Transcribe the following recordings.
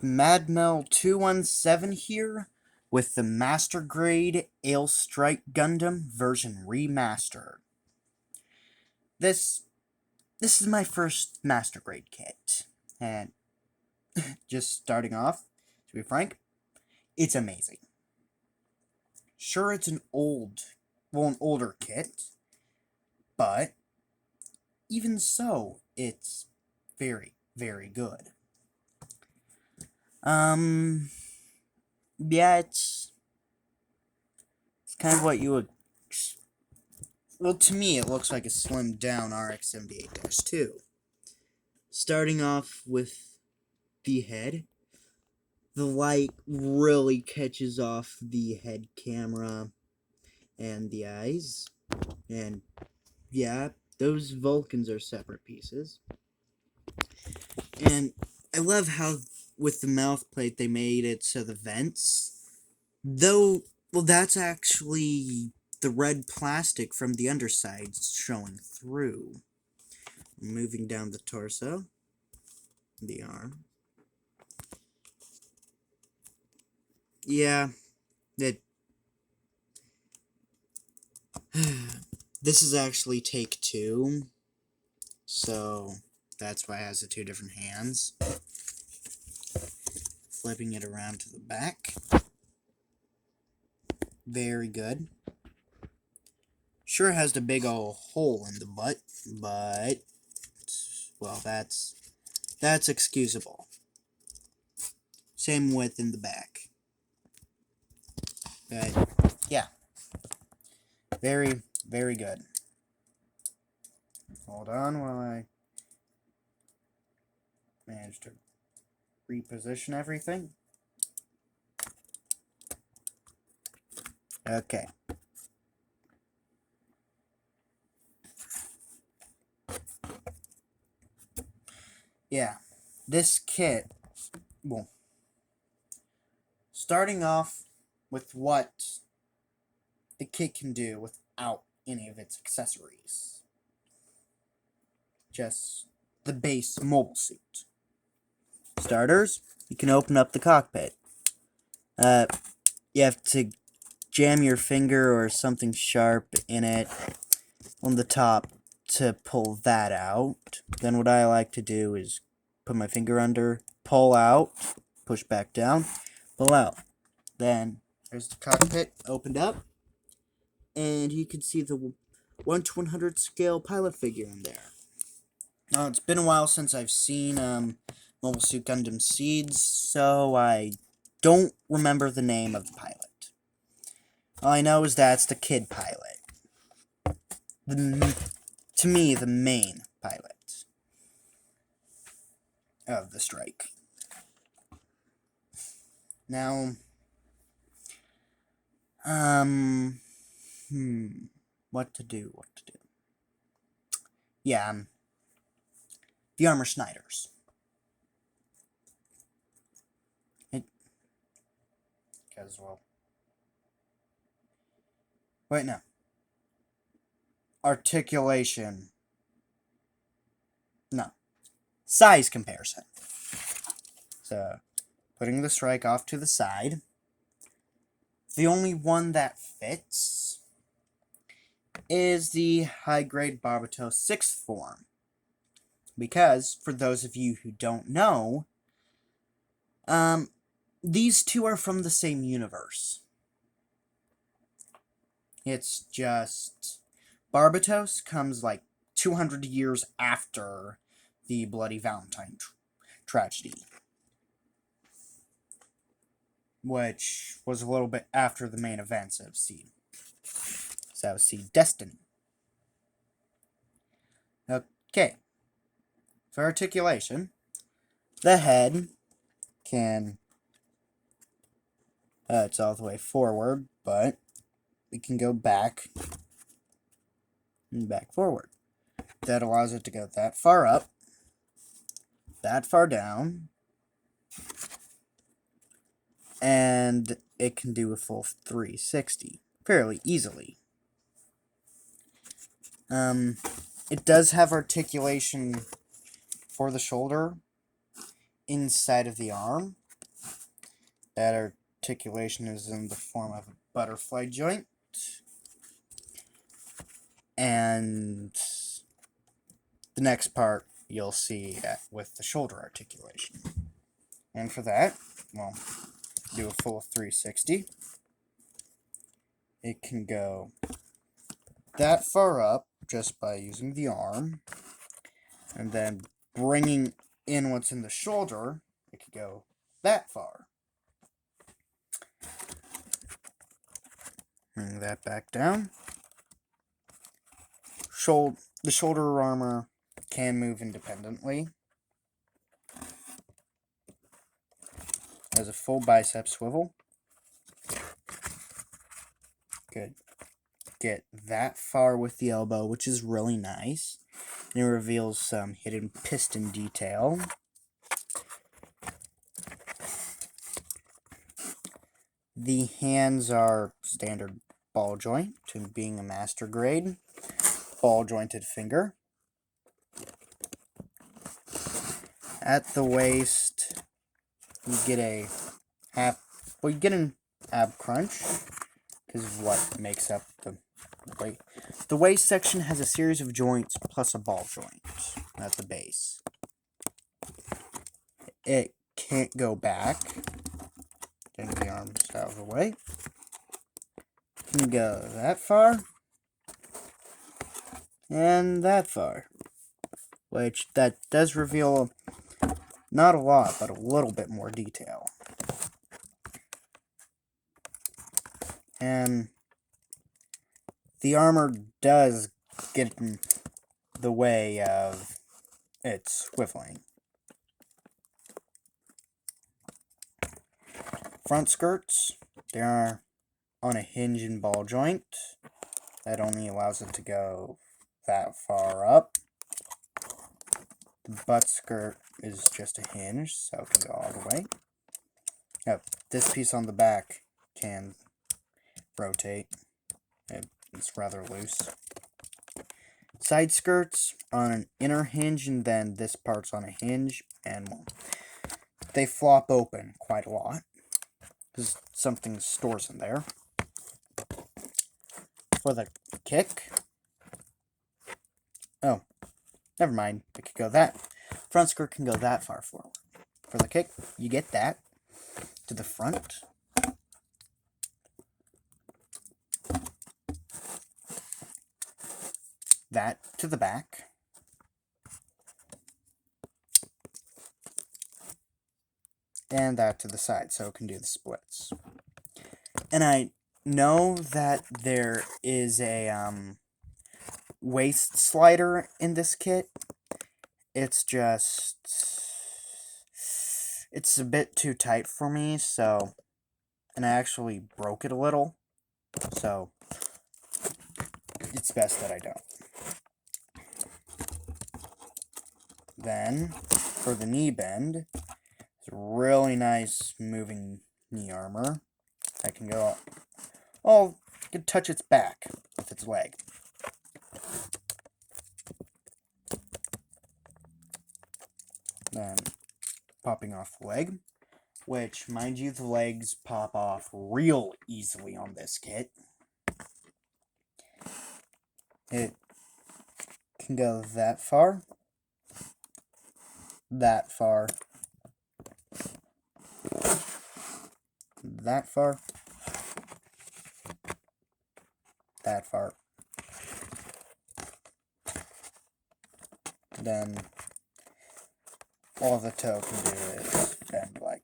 Madmel 217 here with the Master Grade Ale Strike Gundam version remastered. This is my first Master Grade kit, and just starting off, to be frank, it's amazing. Sure, it's an older kit, but even so, it's very, very good. Yeah, it's kind of what you would. Well, to me, it looks like a slimmed down RX-78-2. Starting off with the head. The light really catches off the head camera and the eyes. And yeah, those Vulcans are separate pieces. And I love how with the mouth plate they made it so the vents, though, well, that's actually the red plastic from the underside showing through. Moving down the torso, the arm. Yeah, it. This is actually take 2, so that's why it has the 2 different hands. Flipping it around to the back. Very good. Sure has the big old hole in the butt, but, well, that's excusable. Same width in the back. But, yeah. Very, very good. Hold on while I manage to reposition everything. Okay. Yeah, this kit, well, starting off with what the kit can do without any of its accessories. Just the base mobile suit. Starters, you can open up the cockpit. You have to jam your finger or something sharp in it on the top to pull that out. Then what I like to do is put my finger under, pull out, push back down, pull out. Then there's the cockpit opened up, and you can see the 1/100 scale pilot figure in there. Now, it's been a while since I've seen Mobile Suit Gundam Seeds, so I don't remember the name of the pilot. All I know is that's the kid pilot. To me, the main pilot of the strike. Now, what to do? Yeah, the Armor Schneiders. Because, well, wait, no. Articulation. No. Size comparison. So, putting the strike off to the side. The only one that fits is the high-grade Barbatos 6th form. Because, for those of you who don't know, these two are from the same universe. It's just Barbatos comes like 200 years after the Bloody Valentine tragedy, which was a little bit after the main events of Seed. So, Seed Destiny. Okay. For articulation, the head can, it's all the way forward, but it can go back and back forward. That allows it to go that far up, that far down, and it can do a full 360 fairly easily. It does have articulation for the shoulder inside of the arm, That articulation is in the form of a butterfly joint. And the next part you'll see with the shoulder articulation. And for that, well, do a full 360. It can go that far up just by using the arm, and then bringing in what's in the shoulder, it could go that far. Bring that back down. The shoulder armor can move independently. Has a full bicep swivel. Good. Get that far with the elbow, which is really nice. And it reveals some hidden piston detail. The hands are standard ball joint, to being a master grade. Ball jointed finger. At the waist, you get you get an ab crunch, because of what makes up the waist. The waist section has a series of joints plus a ball joint at the base. It can't go back. Getting the arms out of the way. You can go that far. And that far. Which, that does reveal not a lot, but a little bit more detail. And the armor does get in the way of its swiveling. Front skirts, they are on a hinge and ball joint. That only allows it to go that far up. The butt skirt is just a hinge, so it can go all the way. Yep, this piece on the back can rotate. It's rather loose. Side skirts on an inner hinge, and then this part's on a hinge, and well, they flop open quite a lot because something stores in there. For the kick, oh, never mind. It could go that. Front skirt can go that far forward. For the kick, you get that to the front. That to the back. And that to the side, so it can do the splits. And I know that there is a waist slider in this kit. It's just, it's a bit too tight for me, so, and I actually broke it a little, so it's best that I don't. Then, for the knee bend, it's a really nice moving knee armor. I can go, oh, I can touch its back with its leg. Then, popping off the leg, which, mind you, the legs pop off real easily on this kit. It can go that far, that far, that far, that far. Then all the toe can do is bend like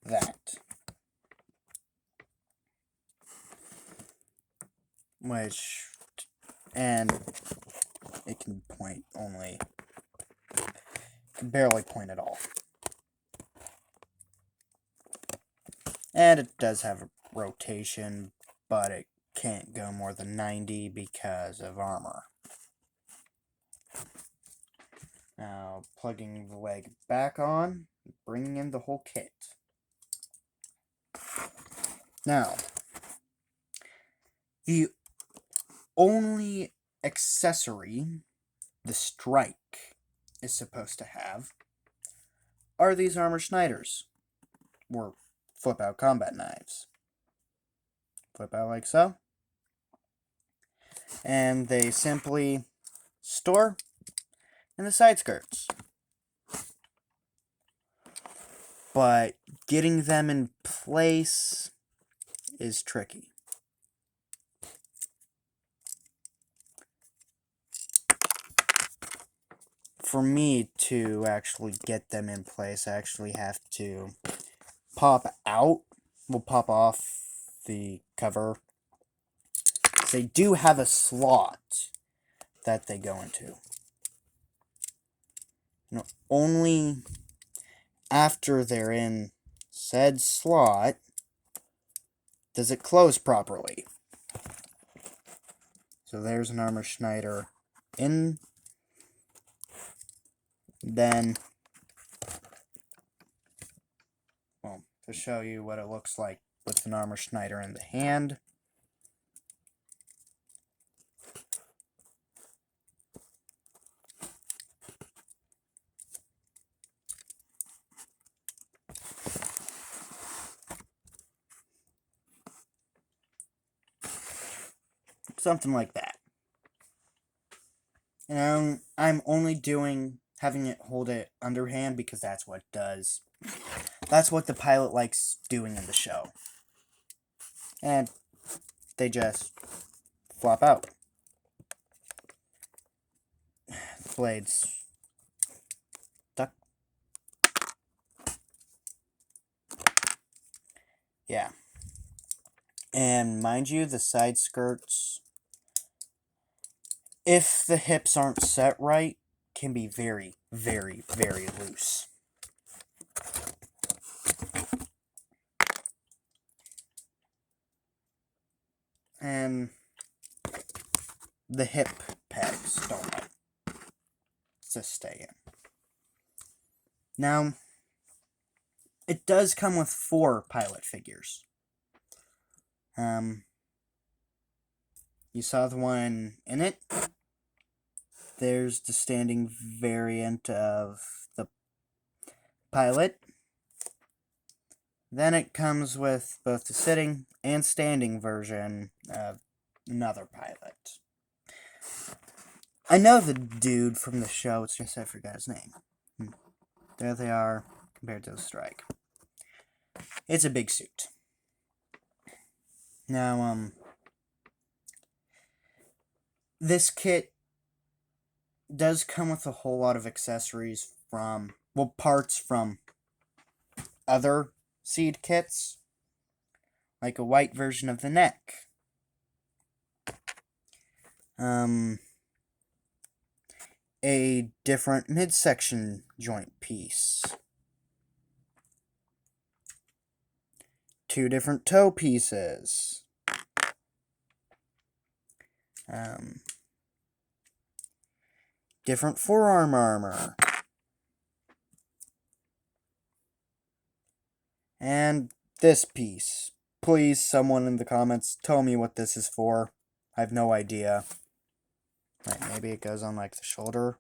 that. Which, and it can point only, can barely point at all. And it does have a rotation, but it can't go more than 90 because of armor. Now, plugging the leg back on, bringing in the whole kit. Now, the only accessory the strike is supposed to have are these armor Schneiders. or flip-out combat knives. Flip out like so. And they simply store in the side skirts. But getting them in place is tricky. For me to actually get them in place, I actually have to pop off the cover. They do have a slot that they go into. Only after they're in said slot does it close properly. So there's an Armor Schneider in. Then, well, to show you what it looks like with an Armor Schneider in the hand. Something like that. And I'm only having it hold it underhand because that's what the pilot likes doing in the show. And they just flop out. Blades stuck. Yeah. And mind you, the side skirts, if the hips aren't set right, can be very, very, very loose. And the hip pegs don't like to stay in. Now, it does come with 4 pilot figures. You saw the one in it. There's the standing variant of the pilot. Then it comes with both the sitting and standing version of another pilot. I know the dude from the show, it's just I forgot his name. There they are, compared to the Strike. It's a big suit. Now, this kit does come with a whole lot of accessories parts from other seed kits, like a white version of the neck. A different midsection joint piece. 2 different toe pieces. Different forearm armor. And this piece. Please, someone in the comments, tell me what this is for. I have no idea. Right, maybe it goes on like the shoulder.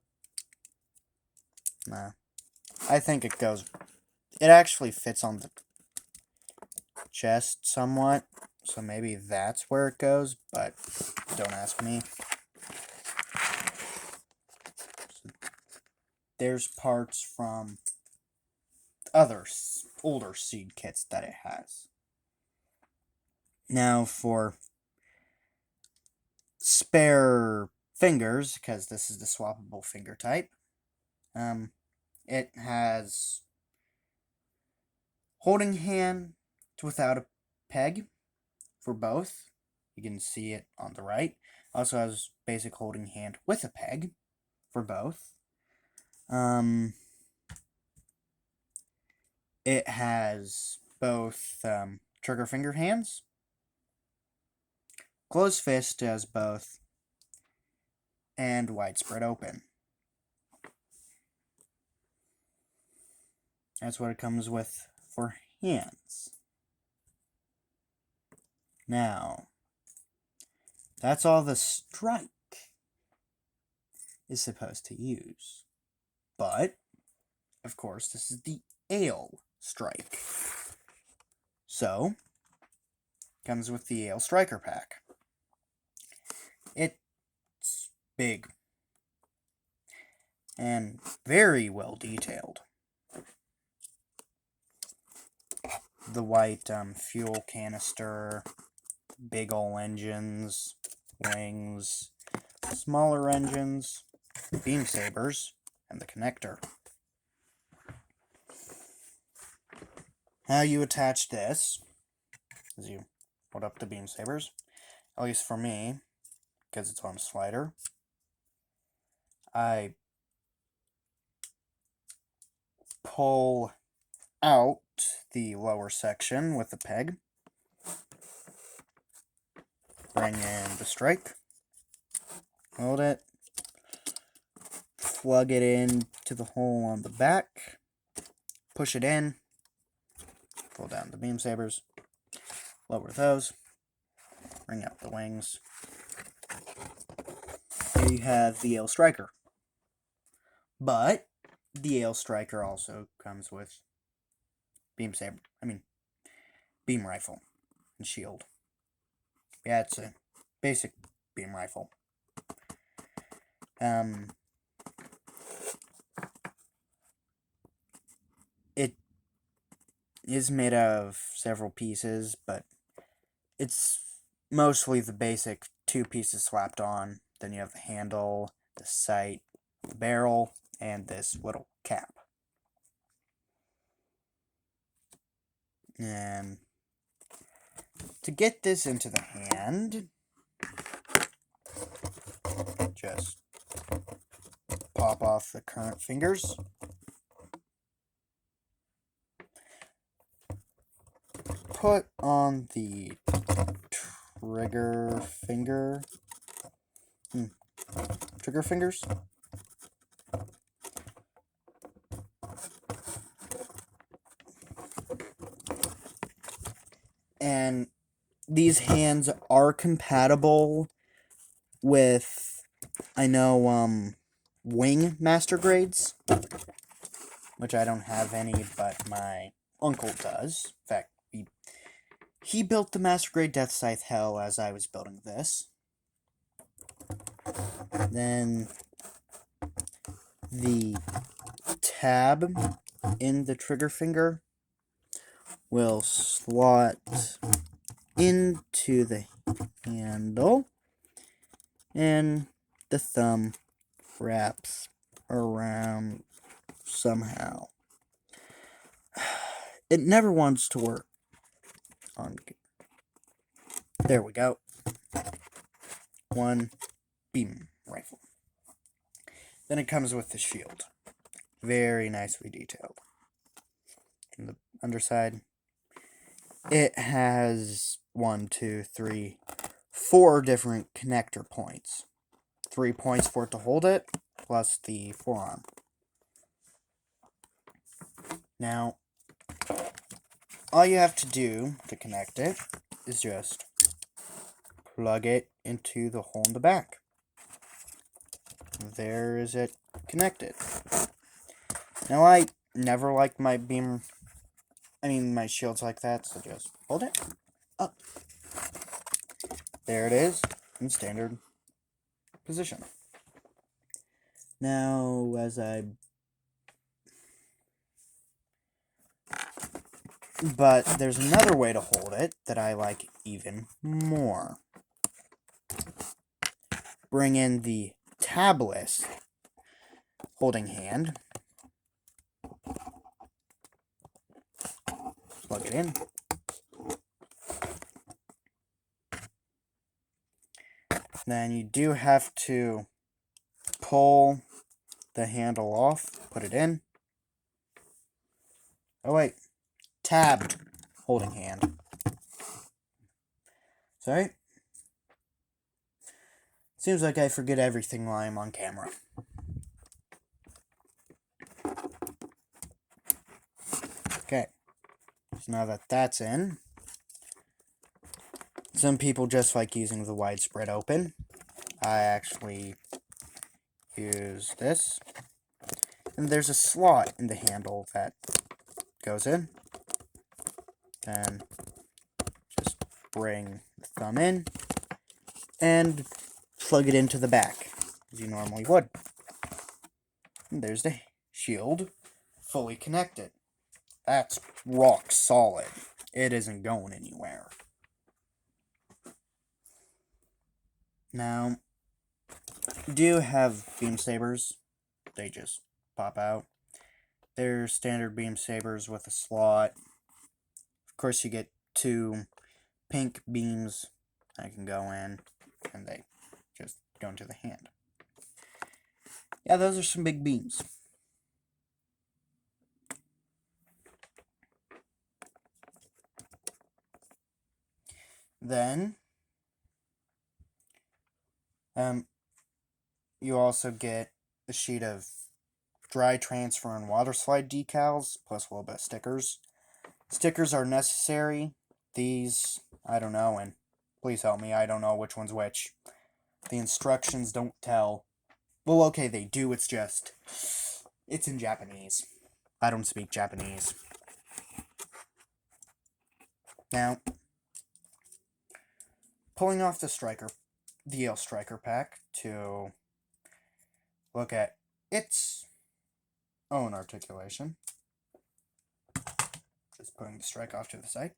Nah. I think it actually fits on the chest somewhat. So maybe that's where it goes, but don't ask me. So there's parts from other older seed kits that it has. Now for spare fingers, because this is the swappable finger type, it has holding hand without a peg for both. You can see it on the right. Also has basic holding hand with a peg for both. It has both trigger finger hands. Closed fist has both. And widespread open. That's what it comes with for hands. Now, that's all the Strike is supposed to use. But, of course, this is the aile Strike. So, comes with the aile striker pack. It's big and very well detailed. The white fuel canister, big ol' engines, wings, smaller engines, beam sabers, and the connector. How you attach this is you hold up the beam sabers, at least for me, because it's on a slider. I pull out the lower section with a peg, bring in the strike, hold it, plug it in to the hole on the back, push it in, pull down the beam sabers, lower those, bring out the wings. Here you have the aile striker. But the aile striker also comes with beam rifle and shield. Yeah, it's a basic beam rifle. It is made of several pieces, but it's mostly the basic 2 pieces slapped on. Then you have the handle, the sight, the barrel, and this little cap. And to get this into the hand, just pop off the current fingers. Put on the trigger fingers. And these hands are compatible with, I know, wing master grades, which I don't have any, but my uncle does. In fact, he built the master grade Death Scythe Hell as I was building this. Then the tab in the trigger finger will slot into the handle, and the thumb wraps around somehow. It never wants to work on. There we go. One beam rifle. Then it comes with the shield. Very nicely detailed. On the underside, it has 1, 2, 3, 4 different connector points. 3 points for it to hold it, plus the forearm. Now, all you have to do to connect it is just plug it into the hole in the back. There is it connected. Now, I never liked my my shields like that, so just hold it up. There it is, in standard position. Now, but there's another way to hold it that I like even more. Bring in the tabless holding hand. Plug it in. Then you do have to pull the handle off, put it in. Oh wait, tabbed holding hand. Sorry. Seems like I forget everything while I'm on camera. Okay, so now that that's in, some people just like using the widespread open. I actually use this. And there's a slot in the handle that goes in. And bring the thumb in and plug it into the back, as you normally would. And there's the shield, fully connected. That's rock solid. It isn't going anywhere. Now, you do have beam sabers. They just pop out. They're standard beam sabers with a slot. Of course, you get 2 pink beams that can go in, and they just go into the hand. Yeah, those are some big beams. Then, you also get a sheet of dry transfer and water slide decals, plus a little bit of stickers. Stickers are necessary. These, I don't know, and please help me, I don't know which one's which. The instructions don't tell. Well, okay, they do, it's in Japanese. I don't speak Japanese. Now, pulling off the aile striker pack to look at its own articulation. Just putting the strike off to the side.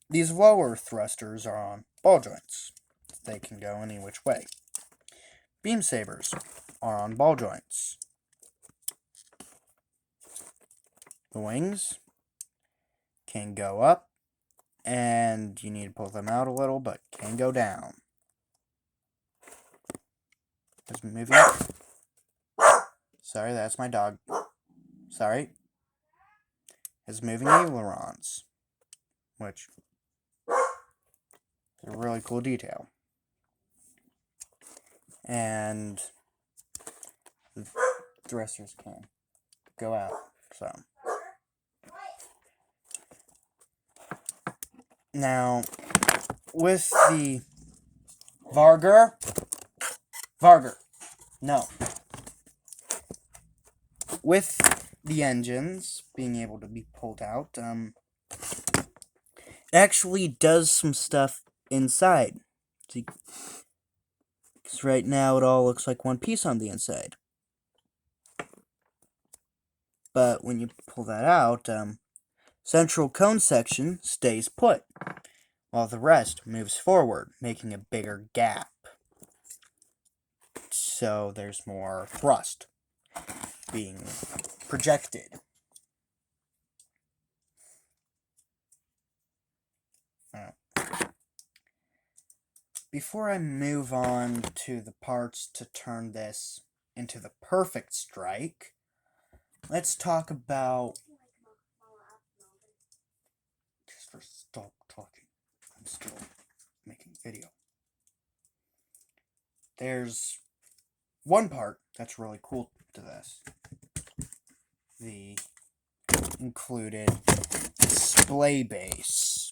These lower thrusters are on ball joints. They can go any which way. Beam sabers are on ball joints. The wings can go up, and you need to pull them out a little, but can go down. It's moving. Sorry, that's my dog. Sorry. It's moving ailerons, which is a really cool detail. And the thrusters can go out, so. Now, with the Varger, no. With the engines being able to be pulled out, it actually does some stuff inside. See, because right now it all looks like one piece on the inside. But when you pull that out, central cone section stays put, while the rest moves forward, making a bigger gap. So there's more thrust being projected. Before I move on to the parts to turn this into the perfect strike, let's talk about... Stop talking. I'm still making video. There's one part that's really cool to this. The included display base.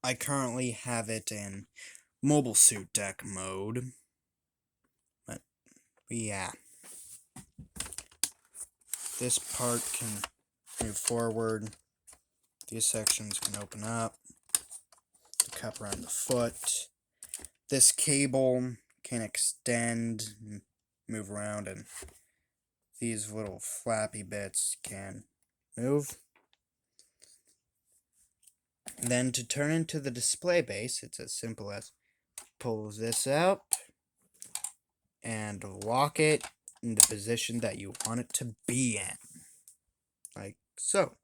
I currently have it in mobile suit deck mode. But yeah. This part can move forward. These sections can open up. The cup around the foot. This cable can extend, move around, and these little flappy bits can move. Then to turn into the display base, it's as simple as pull this out and lock it in the position that you want it to be in. Like so.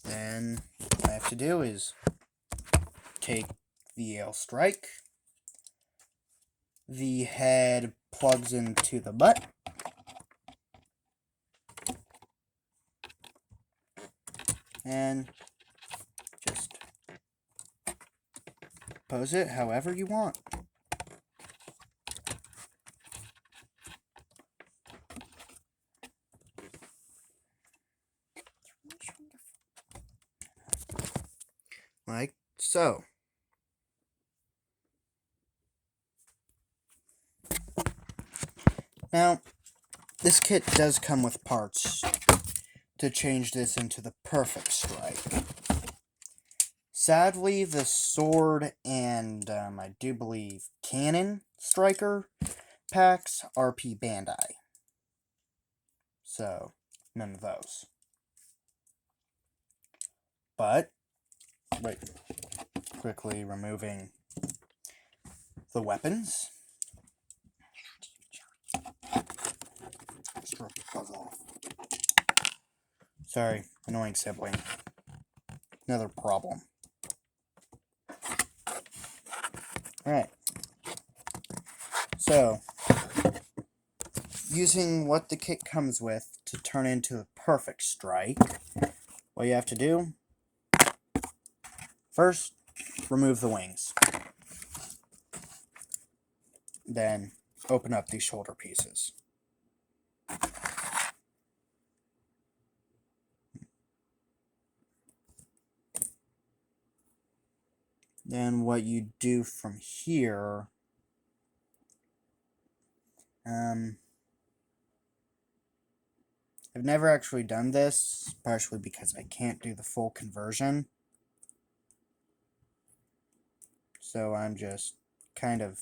Then what I have to do is take the aile strike. The head plugs into the butt. And just pose it however you want. Like so. Now, this kit does come with parts to change this into the perfect strike. Sadly, the sword and, I do believe, cannon striker packs are P Bandai. So, none of those. But, wait, quickly removing the weapons. Sorry, annoying sibling. Another problem. Alright. So, using what the kit comes with to turn into a perfect strike, what you have to do, first, remove the wings. Then, open up these shoulder pieces. Then what you do from here, I've never actually done this, partially because I can't do the full conversion. So I'm just kind of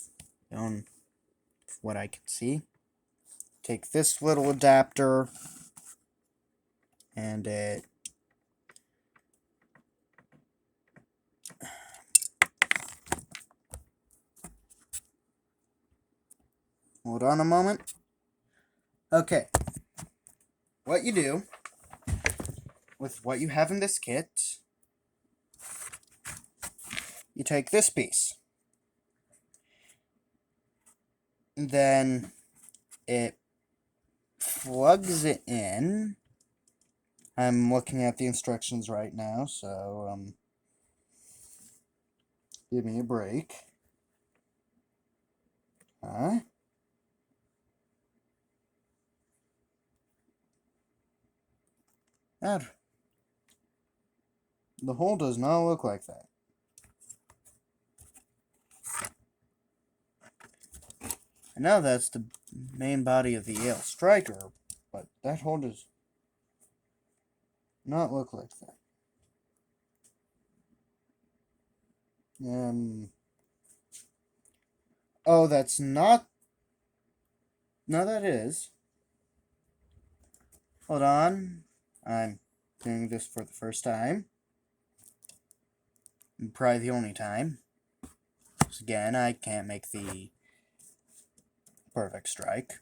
on what I can see. Take this little adapter and it hold on a moment. Okay. What you do with what you have in this kit, you take this piece. And then it plugs it in. I'm looking at the instructions right now, so give me a break. That the hole does not look like that. I know that's the main body of the aile striker, but that hole does not look like that. Oh, that's not. No, that is. Hold on. I'm doing this for the first time. And probably the only time. Because again, I can't make the perfect strike.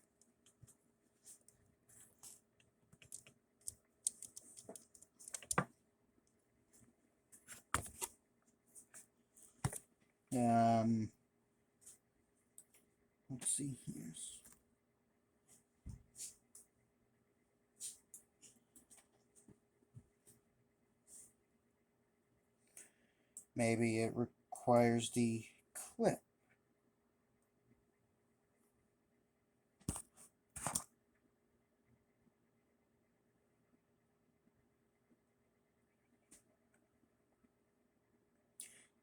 Let's see here. Maybe it requires the clip.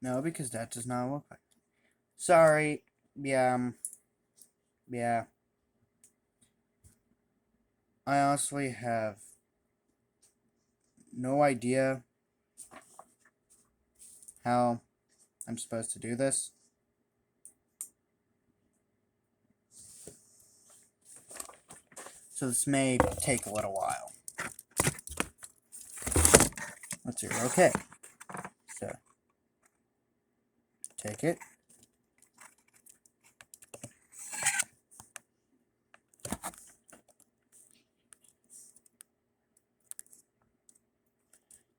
No, because that does not look like it. Sorry. Yeah. I honestly have no idea how I'm supposed to do this. So this may take a little while. Let's see. Okay. So, take it.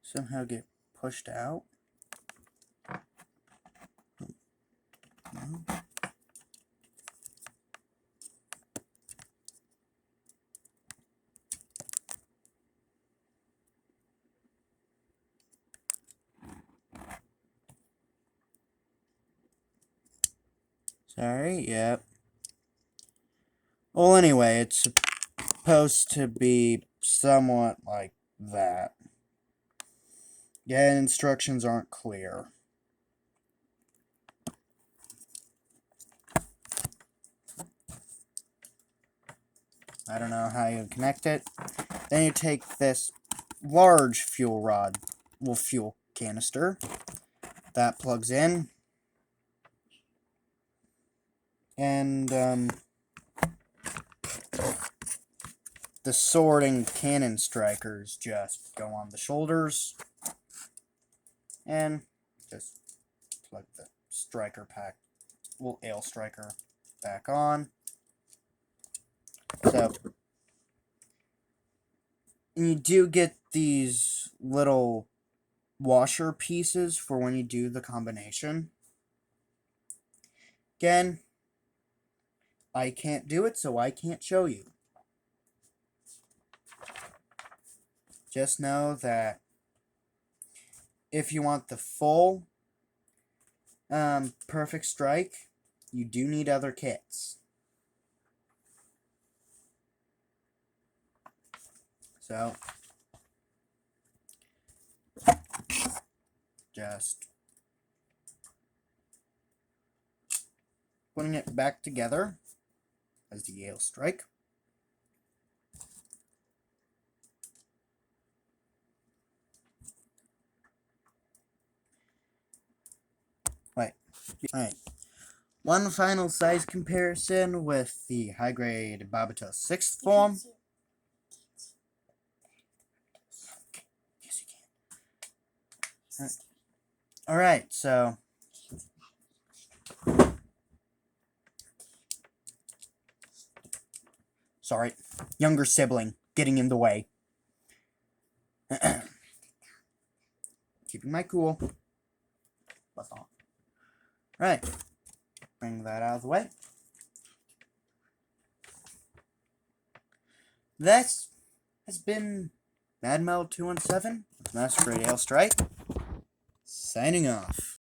Somehow get pushed out. No. Sorry, yep. Well, anyway, it's supposed to be somewhat like that. Yeah, instructions aren't clear. I don't know how you connect it. Then you take this large fuel canister. That plugs in. And, the sword and cannon strikers just go on the shoulders. And just plug the striker pack, aile striker back on. So, and you do get these little washer pieces for when you do the combination. Again, I can't do it, so I can't show you. Just know that if you want the full perfect strike, you do need other kits. So, just putting it back together as the aile strike. Alright. One final size comparison with the high-grade Babato 6th form. Yes, you can. Alright, so sorry, younger sibling getting in the way. Keeping my cool. Right, bring that out of the way. This has been Mad Mel 217 with Master Grade Aile Strike, signing off.